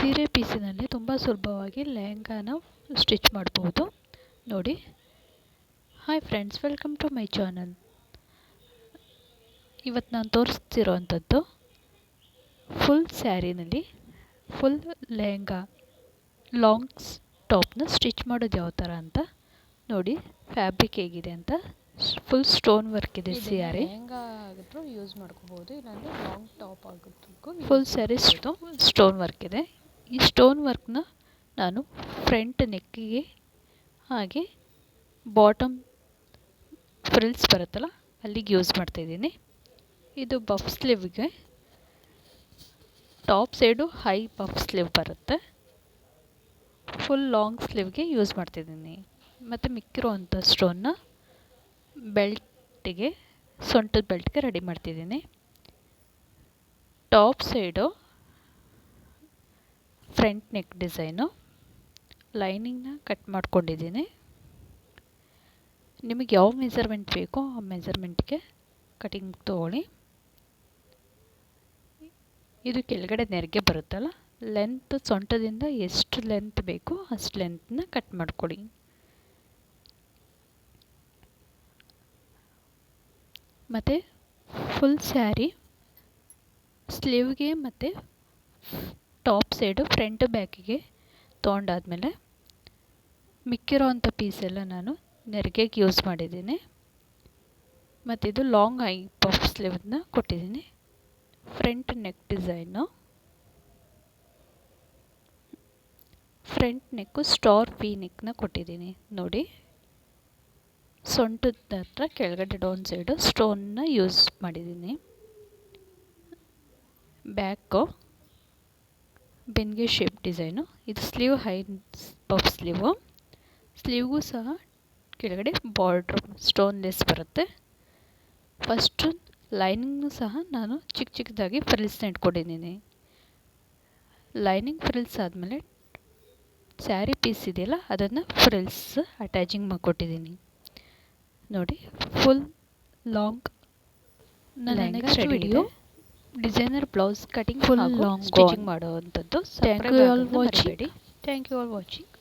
ಸೀರೆ ಪೀಸಿನಲ್ಲಿ ತುಂಬ ಸುಲಭವಾಗಿ ಲೆಹಂಗಾನ ಸ್ಟಿಚ್ ಮಾಡ್ಬೋದು ನೋಡಿ. Hi friends, welcome to my channel. ಇವತ್ತು ನಾನು ತೋರಿಸ್ತಿರೋವಂಥದ್ದು ಫುಲ್ ಸ್ಯಾರಿನಲ್ಲಿ ಫುಲ್ ಲೆಹಂಗಾ ಲಾಂಗ್ ಟಾಪ್ನ ಸ್ಟಿಚ್ ಮಾಡೋದು ಯಾವ ಥರ ಅಂತ ನೋಡಿ. ಫ್ಯಾಬ್ರಿಕ್ ಹೇಗಿದೆ ಅಂತ. ಫುಲ್ ಸ್ಟೋನ್ ವರ್ಕ್ ಇದೆ. ಸ್ಯಾರಿ ಲೆಹಂಗಾ ಆಗಿದ್ರು ಯೂಸ್ ಮಾಡ್ಕೋಬಹುದು, ಇಲ್ಲಾಂದ್ರೆ ಲಾಂಗ್ ಟಾಪ್ ಆಗಿದ್ರು ಫುಲ್ ಸ್ಯಾರಿ ಸ್ಟೋನ್ ವರ್ಕ್ ಇದೆ. ಈ ಸ್ಟೋನ್ ವರ್ಕ್ನ ನಾನು ಫ್ರಂಟ್ ನೆಕ್ಕಿಗೆ ಹಾಗೆ ಬಾಟಮ್ ಫ್ರಿಲ್ಸ್ ಬರುತ್ತಲ್ಲ ಅಲ್ಲಿಗೆ ಯೂಸ್ ಮಾಡ್ತಾಯಿದ್ದೀನಿ. ಇದು ಪಫ್ ಸ್ಲೀವ್ಗೆ, top side high puff sleeve ಬರುತ್ತೆ. ಫುಲ್ ಲಾಂಗ್ ಸ್ಲೀವ್ಗೆ ಯೂಸ್ ಮಾಡ್ತಿದ್ದೀನಿ. ಮತ್ತು ಮಿಕ್ಕಿರೋವಂಥ ಸ್ಟೋನ್ನ ಬೆಲ್ಟಿಗೆ, ಸೊಂಟದ ಬೆಲ್ಟ್ಗೆ ರೆಡಿ ಮಾಡ್ತಿದ್ದೀನಿ. Top side front neck design ಲೈನಿಂಗ್ನ ಕಟ್ ಮಾಡ್ಕೊಂಡಿದ್ದೀನಿ. ನಿಮಗೆ ಯಾವ ಮೆಜರ್ಮೆಂಟ್ ಬೇಕೋ ಆ ಮೆಜರ್ಮೆಂಟ್ಗೆ ಕಟಿಂಗ್ ತೊಗೊಳ್ಳಿ. ಇದು ಕೆಳಗಡೆ ನೆರಿಗೆ ಬರುತ್ತಲ್ಲ, ಲೆಂತ್ ಸೊಂಟದಿಂದ ಎಷ್ಟು ಲೆಂತ್ ಬೇಕೋ ಅಷ್ಟು ಲೆಂತ್ನ ಕಟ್ ಮಾಡ್ಕೊಳ್ಳಿ. ಮತ್ತು ಫುಲ್ ಸ್ಯಾರಿ ಸ್ಲೀವ್ಗೆ ಮತ್ತು ಟಾಪ್ ಸೈಡು ಫ್ರಂಟ್ ಬ್ಯಾಕಿಗೆ ತೊಗೊಂಡಾದ್ಮೇಲೆ ಮಿಕ್ಕಿರೋವಂಥ ಪೀಸೆಲ್ಲ ನಾನು ನೆರಿಗೆಗೆ ಯೂಸ್ ಮಾಡಿದ್ದೀನಿ. ಮತ್ತು ಇದು ಲಾಂಗ್ ಹೈ ಪಫ್ ಸ್ಲೀವ್ನ ಕೊಟ್ಟಿದ್ದೀನಿ. Front neck design, front neck star V ನೆಕ್ನ ಕೊಟ್ಟಿದ್ದೀನಿ ನೋಡಿ. ಸೊಂಟದ ಹತ್ರ ಕೆಳಗಡೆ ಡೌನ್ ಸೈಡು ಸ್ಟೋನ್ನ ಯೂಸ್ ಮಾಡಿದ್ದೀನಿ. ಬ್ಯಾಕು ಬೆನ್ಗೆ ಶೇಪ್ ಡಿಸೈನು. ಇದು ಸ್ಲೀವ್ ಹೈ ಪಫ್ ಸ್ಲೀವು. ಸ್ಲೀವ್ಗೂ ಸಹ ಕೆಳಗಡೆ ಬಾರ್ಡ್ರ್ ಸ್ಟೋನ್ಲೆಸ್ ಬರುತ್ತೆ. ಫಸ್ಟು ಲೈನಿಂಗ್ನು ಸಹ ನಾನು ಚಿಕ್ಕ ಚಿಕ್ಕದಾಗಿ ಫ್ರಿಲ್ಸ್ನ ಇಟ್ಕೊಂಡಿದ್ದೀನಿ. ಲೈನಿಂಗ್ ಫ್ರಿಲ್ಸ್ ಆದಮೇಲೆ ಸ್ಯಾರಿ ಪೀಸ್ ಇದೆಯಲ್ಲ ಅದನ್ನು ಫ್ರಿಲ್ಸ್ ಅಟ್ಯಾಚಿಂಗ್ ಮಾಡಿಕೊಟ್ಟಿದ್ದೀನಿ ನೋಡಿ. ಫುಲ್ ಲಾಂಗ್ ನನ್ನ next video designer blouse cutting full long stitching ಮಾಡುವಂಥದ್ದು. Thank you all watching.